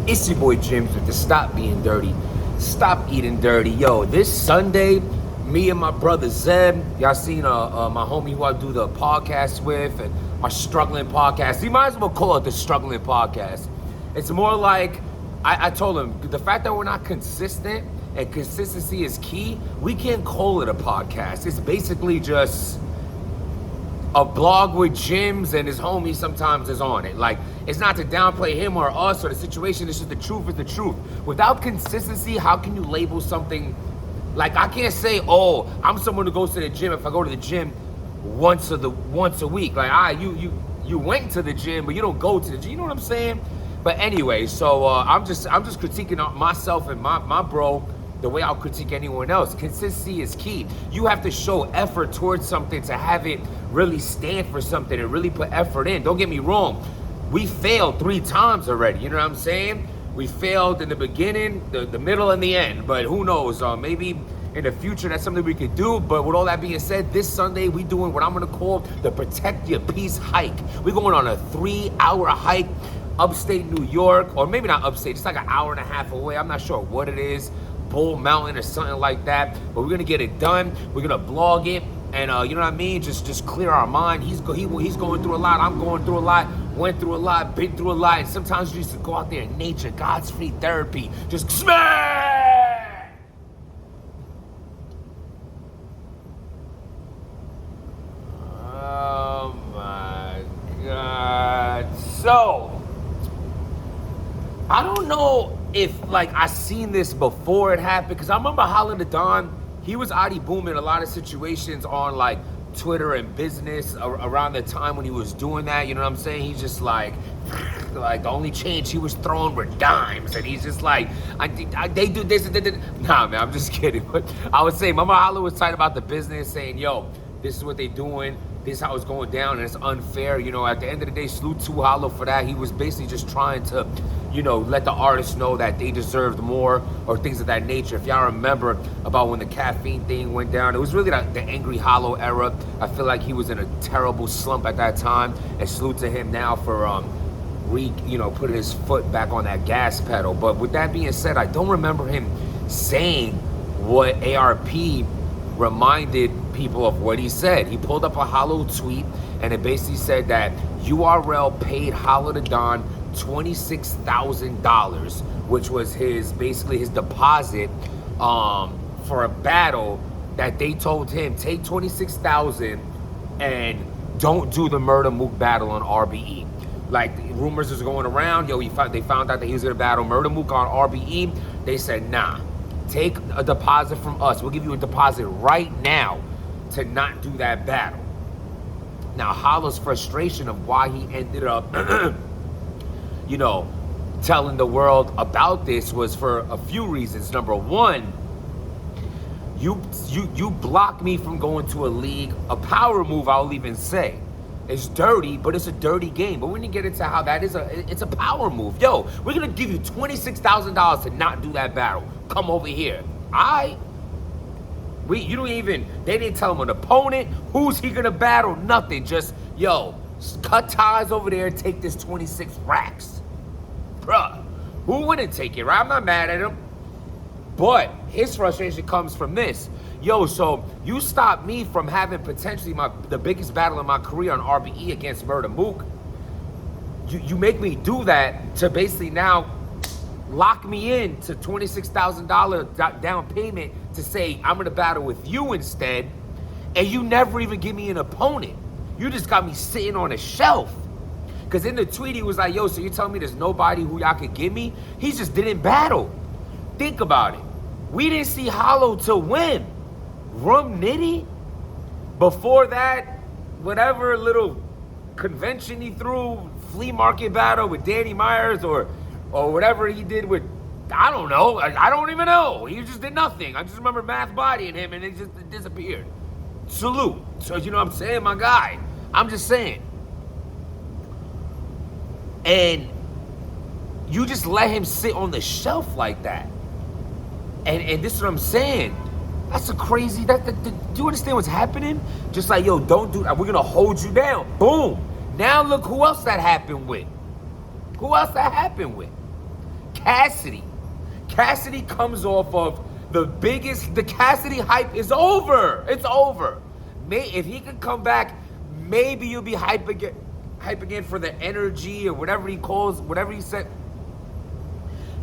It's your boy Jims with the Stop Being Dirty, Stop Eating Dirty. Yo, this Sunday, me and my brother Zeb, y'all seen my homie who I do the podcast with, and our struggling podcast. You might as well call it the struggling podcast. It's more like, I told him, the fact that we're not consistent, and consistency is key, we can't call it a podcast. It's basically just a blog with Jims and his homies sometimes is on it. Like, it's not to downplay him or us or the situation, it's just the truth is the truth. Without consistency, how can you label something? Like, I can't say, oh, I'm someone who goes to the gym if I go to the gym once a week. Like, you went to the gym, but you don't go to the gym. You know what I'm saying? But anyway, so I'm just critiquing myself and my bro the way I'll critique anyone else. Consistency is key. You have to show effort towards something to have it really stand for something and really put effort in. Don't get me wrong. We failed 3 times already. You know what I'm saying? We failed in the beginning, the middle, and the end. But who knows? Maybe in the future, that's something we could do. But with all that being said, this Sunday, we doing what I'm going to call the Protect Your Peace hike. We're going on a 3-hour hike upstate New York, or maybe not upstate. It's like an hour and a half away. I'm not sure what it is. Bull Mountain or something like that, but we're gonna get it done. We're gonna blog it, and you know what I mean. Just clear our mind. He's going through a lot. I'm going through a lot. Went through a lot. Been through a lot. And sometimes you just go out there in nature. God's free therapy. Just smash. Oh my God. So I don't know if, like, I seen this before it happened, because I remember Holla the Don, he was already booming a lot of situations on, like, Twitter and business around the time when he was doing that, you know what I'm saying? He's just like the only change he was throwing were dimes, and he's just like, they do this, nah, man, I'm just kidding. But I would say, remember Holla was talking about the business, saying, yo, this is what they doing, this is how it's going down, and it's unfair. You know, at the end of the day, salute to Holla for that. He was basically just trying to, you know, let the artists know that they deserved more, or things of that nature. If y'all remember about when the caffeine thing went down, it was really the Angry Hollow era. I feel like he was in a terrible slump at that time, and salute to him now for putting his foot back on that gas pedal. But with that being said, I don't remember him saying what ARP reminded people of what he said. He pulled up a Hollow tweet, and it basically said that URL paid Holla the Don $26,000, which was his deposit for a battle that they told him, take $26,000 and don't do the Murder Mook battle on RBE. Like, rumors was going around, yo, they found out that he was gonna battle Murder Mook on RBE. They said, nah, take a deposit from us. We'll give you a deposit right now to not do that battle. Now, Holla's frustration of why he ended up you know, telling the world about this was for a few reasons. Number one, you blocked me from going to a league, a power move, I'll even say. It's dirty, but it's a dirty game. But when you get into how that is, it's a power move. Yo, we're gonna give you $26,000 to not do that battle. Come over here. They didn't tell him an opponent, who's he gonna battle, nothing. Just, yo, cut ties over there, take this 26 racks. Bruh, who wouldn't take it, right? I'm not mad at him. But his frustration comes from this. Yo, so you stopped me from having potentially the biggest battle in my career on RBE against Murder Mook. You make me do that to basically now lock me in to $26,000 down payment to say I'm gonna battle with you instead, and you never even give me an opponent. You just got me sitting on a shelf. Because in the tweet, he was like, yo, so you're telling me there's nobody who y'all could give me? He just didn't battle. Think about it. We didn't see Hollow to win. Rum Nitty? Before that, whatever little convention he threw, flea market battle with Danny Myers or whatever he did with, I don't know. I don't even know. He just did nothing. I just remember Math bodying him, and it just disappeared. Salute. So, you know what I'm saying, my guy? I'm just saying. And you just let him sit on the shelf like that. And this is what I'm saying. That's a crazy, do you understand what's happening? Just like, yo, don't do that. We're going to hold you down. Boom. Now look who else that happened with. Cassidy. Cassidy comes off of the Cassidy hype is over. It's over. If he can come back, maybe you'll be hype again for the energy or whatever he said.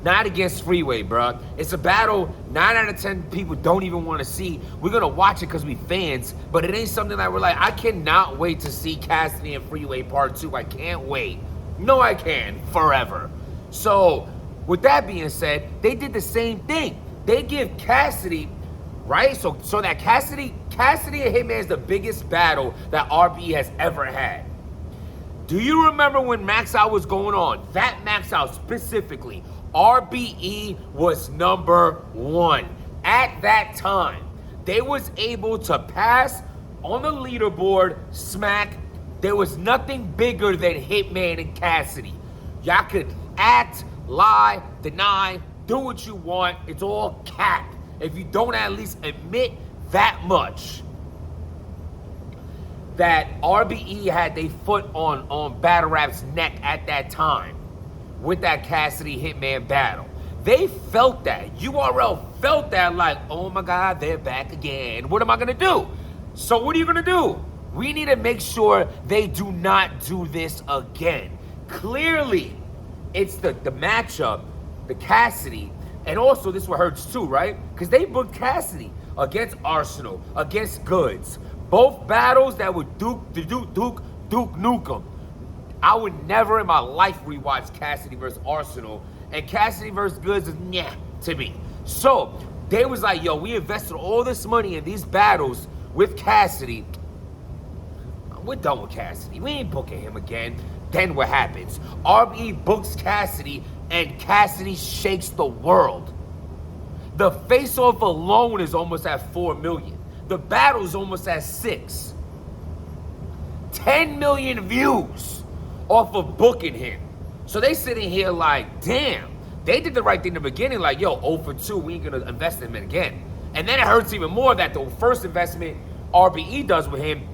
Not against Freeway, bro. It's a battle 9 out of 10 people don't even want to see. We're going to watch it because we fans, but it ain't something that we're like, I cannot wait to see Cassidy and Freeway Part 2. I can't wait. No, I can. Forever. So, with that being said, they did the same thing. They give Cassidy, right? So that Cassidy and Hitman is the biggest battle that RBE has ever had. Do you remember when Max Out was going on? That Max Out specifically, RBE was number 1. At that time, they was able to pass on the leaderboard Smack. There was nothing bigger than Hitman and Cassidy. Y'all could act, lie, deny, do what you want. It's all cap. If you don't at least admit that much, that RBE had their foot on Battle Rap's neck at that time with that Cassidy Hitman battle. They felt that. URL felt that, like, oh my God, they're back again. What am I gonna do? So what are you gonna do? We need to make sure they do not do this again. Clearly, it's the matchup, the Cassidy, and also this what hurts too, right? Because they booked Cassidy against Arsenal, against Goods. Both battles that would Duke Nukem. I would never in my life rewatch Cassidy versus Arsenal, and Cassidy versus Goods is to me. So they was like, yo, we invested all this money in these battles with Cassidy. We're done with Cassidy. We ain't booking him again. Then what happens? RBE books Cassidy, and Cassidy shakes the world. The face-off alone is almost at 4 million. The battle's almost at 6. 10 million views off of booking him. So they sitting here like, damn, they did the right thing in the beginning, like, yo, 0 for 2, we ain't gonna invest in him again. And then it hurts even more that the first investment RBE does with him,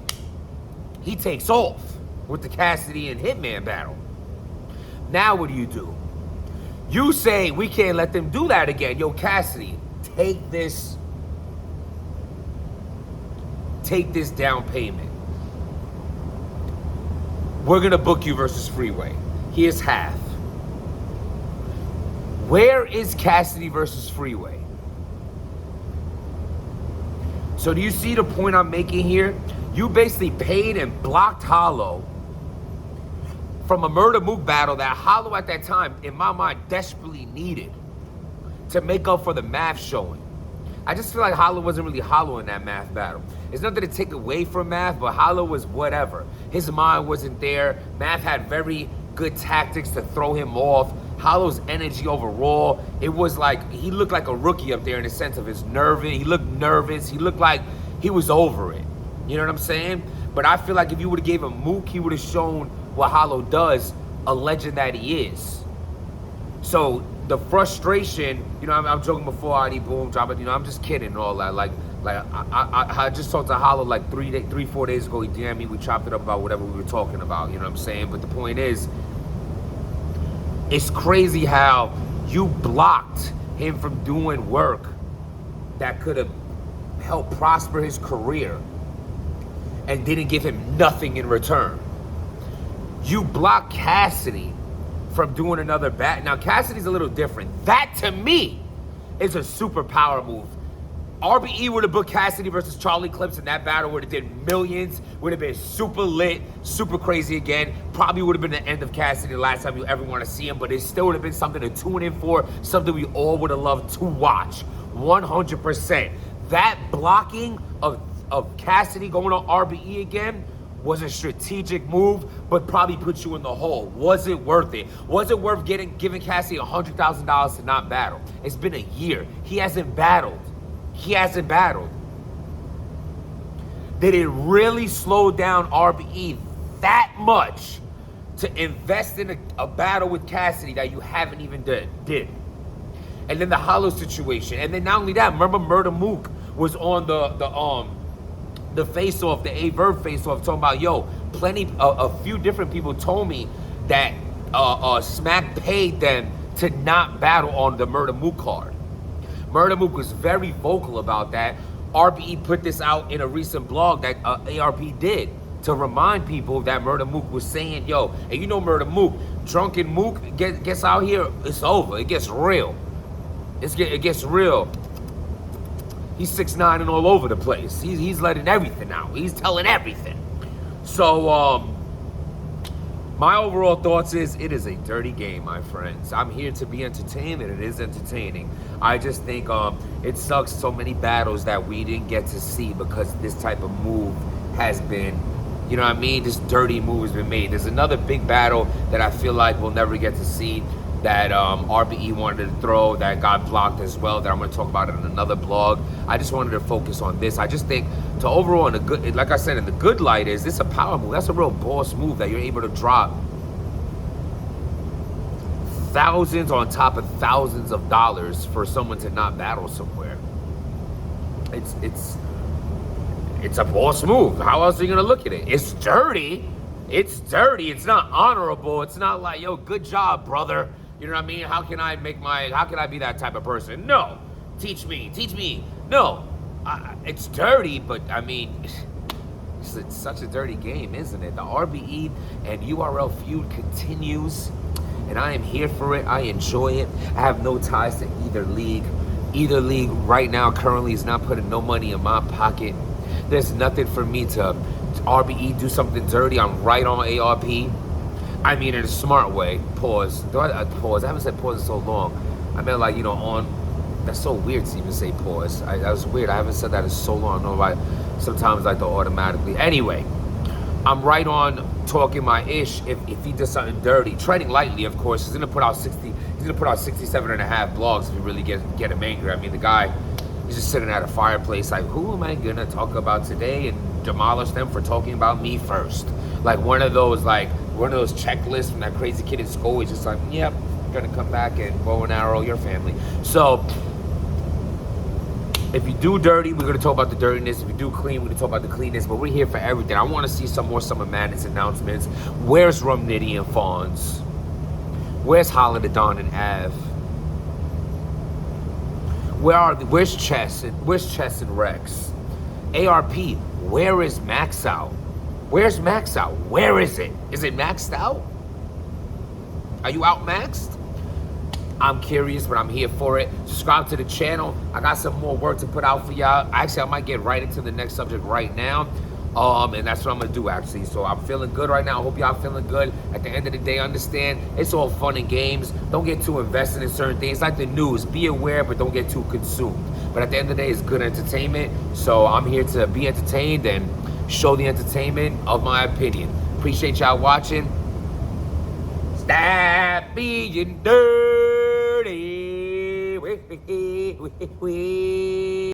he takes off with the Cassidy and Hitman battle. Now what do? You say we can't let them do that again. Yo, Cassidy, take this down payment. We're gonna book you versus Freeway. Here's half. Where is Cassidy versus Freeway? So do you see the point I'm making here? You basically paid and blocked Hollow from a Murder Mook battle that Hollow at that time, in my mind, desperately needed to make up for the math showing. I just feel like Hollow wasn't really Hollow in that math battle. It's nothing to take away from math, but Hollow was whatever. His mind wasn't there. Math had very good tactics to throw him off. Hollow's energy overall, it was like, he looked like a rookie up there in the sense of his nervous. He looked nervous. He looked like he was over it. You know what I'm saying? But I feel like if you would have gave him Mook, he would have shown what Hollow does, a legend that he is. So the frustration, you know, I'm joking before ID Boom drop it, you know, I'm just kidding and all that. Like I just talked to Hollow like 4 days ago. He DM'd me, we chopped it up about whatever we were talking about, you know what I'm saying? But the point is, it's crazy how you blocked him from doing work that could have helped prosper his career and didn't give him nothing in return. You blocked Cassidy from doing another bat. Now, Cassidy's a little different. That, to me, is a super power move. RBE would have booked Cassidy versus Charlie Clips, and that battle would have did millions, would have been super lit, super crazy again. Probably would have been the end of Cassidy the last time you ever want to see him, but it still would have been something to tune in for, something we all would have loved to watch. 100%. That blocking of Cassidy going on RBE again was a strategic move, but probably put you in the hole. Was it worth it? Was it worth giving Cassidy $100,000 to not battle? It's been a year. He hasn't battled. Did it really slow down RBE that much to invest in a battle with Cassidy that you haven't even did? And then the Hollow situation. And then not only that, remember Murder Mook was on the face-off, the A-Verb face-off, talking about, yo, a few different people told me that Smack paid them to not battle on the Murder Mook card. Murder Mook was very vocal about that. RBE put this out in a recent blog that ARP did to remind people that Murder Mook was saying, yo, and you know Murder Mook, drunken Mook gets out here, it's over. It gets real. It gets real. He's 6'9" and all over the place. He's letting everything out. He's telling everything. So, my overall thoughts is it is a dirty game, my friends. I'm here to be entertained, and it is entertaining. I just think it sucks so many battles that we didn't get to see because this type of move has been, you know what I mean? This dirty move has been made. There's another big battle that I feel like we'll never get to see that RBE wanted to throw that got blocked as well, that I'm going to talk about it in another blog. I just wanted to focus on this. I just think to overall, in the good, like I said, in the good light is this a power move. That's a real boss move that you're able to drop thousands on top of thousands of dollars for someone to not battle somewhere. It's a boss move. How else are you going to look at it? It's dirty. It's dirty. It's not honorable. It's not like, yo, good job, brother. You know what I mean? How can I be that type of person? No. Teach me. No. It's dirty, but I mean, it's such a dirty game, isn't it? The RBE and URL feud continues, and I am here for it. I enjoy it. I have no ties to either league. Either league right now currently is not putting no money in my pocket. There's nothing for me to RBE do something dirty. I'm right on ARP. I mean, in a smart way. Pause. Pause. I haven't said pause in so long. I meant like, you know, on. That's so weird to even say pause. That was weird. I haven't said that in so long. I know, like, sometimes I like to automatically. Anyway, I'm right on talking my ish if he does something dirty. Treading lightly, of course. He's gonna put out 67 and a half blogs if you really get him angry. I mean, the guy, he's just sitting at a fireplace like, who am I gonna talk about today and demolish them for talking about me first? Like one of those checklists from that crazy kid in school. He's just like, yep, gonna come back and bow and arrow your family. So if you do dirty, we're gonna talk about the dirtiness. If you do clean, we're gonna talk about the cleanness. But we're here for everything. I want to see some more Summer Madness announcements. Where's Rum Nitty and Fonz? Where's Holiday Dawn and Av? Where's Chess and Rex? ARP, where is Max Out? Where's Max Out? Where is it? Is it maxed out? Are you out maxed? I'm curious, but I'm here for it. Subscribe to the channel. I got some more work to put out for y'all. Actually, I might get right into the next subject right now. And that's what I'm gonna do, actually. So I'm feeling good right now. I hope y'all feeling good. At the end of the day, understand it's all fun and games. Don't get too invested in certain things. Like the news, be aware, but don't get too consumed. But at the end of the day, it's good entertainment. So I'm here to be entertained and show the entertainment of my opinion. Appreciate y'all watching. Stop being dirty.